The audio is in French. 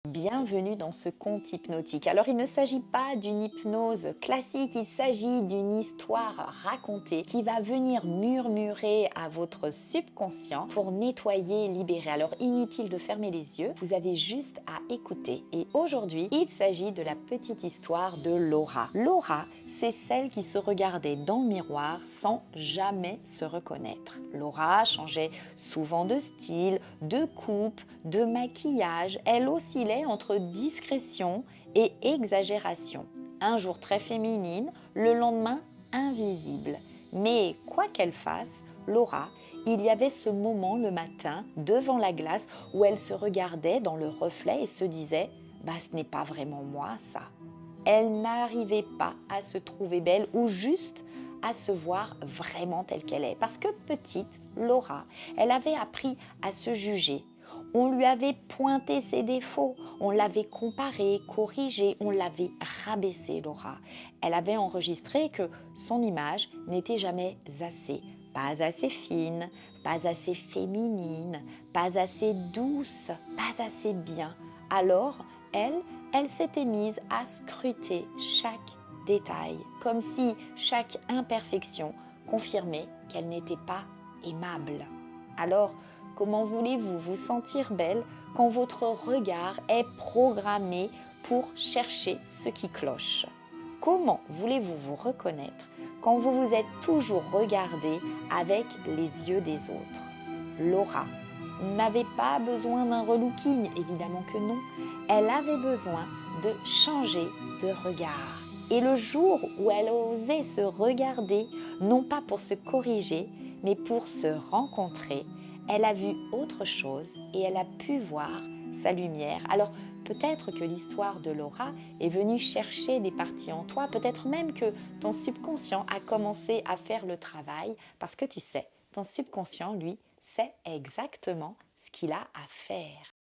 Bienvenue dans ce conte hypnotique. Alors il ne s'agit pas d'une hypnose classique, il s'agit d'une histoire racontée qui va venir murmurer à votre subconscient pour nettoyer et libérer. Alors inutile de fermer les yeux, vous avez juste à écouter. Et aujourd'hui, il s'agit de la petite histoire de Laura. Laura, c'est celle qui se regardait dans le miroir sans jamais se reconnaître. Laura changeait souvent de style, de coupe, de maquillage. Elle oscillait entre discrétion et exagération. Un jour très féminine, le lendemain invisible. Mais quoi qu'elle fasse, Laura, il y avait ce moment le matin devant la glace où elle se regardait dans le reflet et se disait « bah ce n'est pas vraiment moi ça ». Elle n'arrivait pas à se trouver belle ou juste à se voir vraiment telle qu'elle est. Parce que petite, Laura, elle avait appris à se juger. On lui avait pointé ses défauts, on l'avait comparée, corrigée, on l'avait rabaissée, Laura. Elle avait enregistré que son image n'était jamais assez. Pas assez fine, pas assez féminine, pas assez douce, pas assez bien. Alors, elle s'était mise à scruter chaque détail, comme si chaque imperfection confirmait qu'elle n'était pas aimable. Alors, comment voulez-vous vous sentir belle quand votre regard est programmé pour chercher ce qui cloche? Comment voulez-vous vous reconnaître quand vous vous êtes toujours regardé avec les yeux des autres? Laura n'avait pas besoin d'un relooking, évidemment que non. Elle avait besoin de changer de regard. Et le jour où elle osait se regarder, non pas pour se corriger, mais pour se rencontrer, elle a vu autre chose et elle a pu voir sa lumière. Alors peut-être que l'histoire de Laura est venue chercher des parties en toi, peut-être même que ton subconscient a commencé à faire le travail, parce que tu sais, ton subconscient, lui, sait exactement ce qu'il a à faire.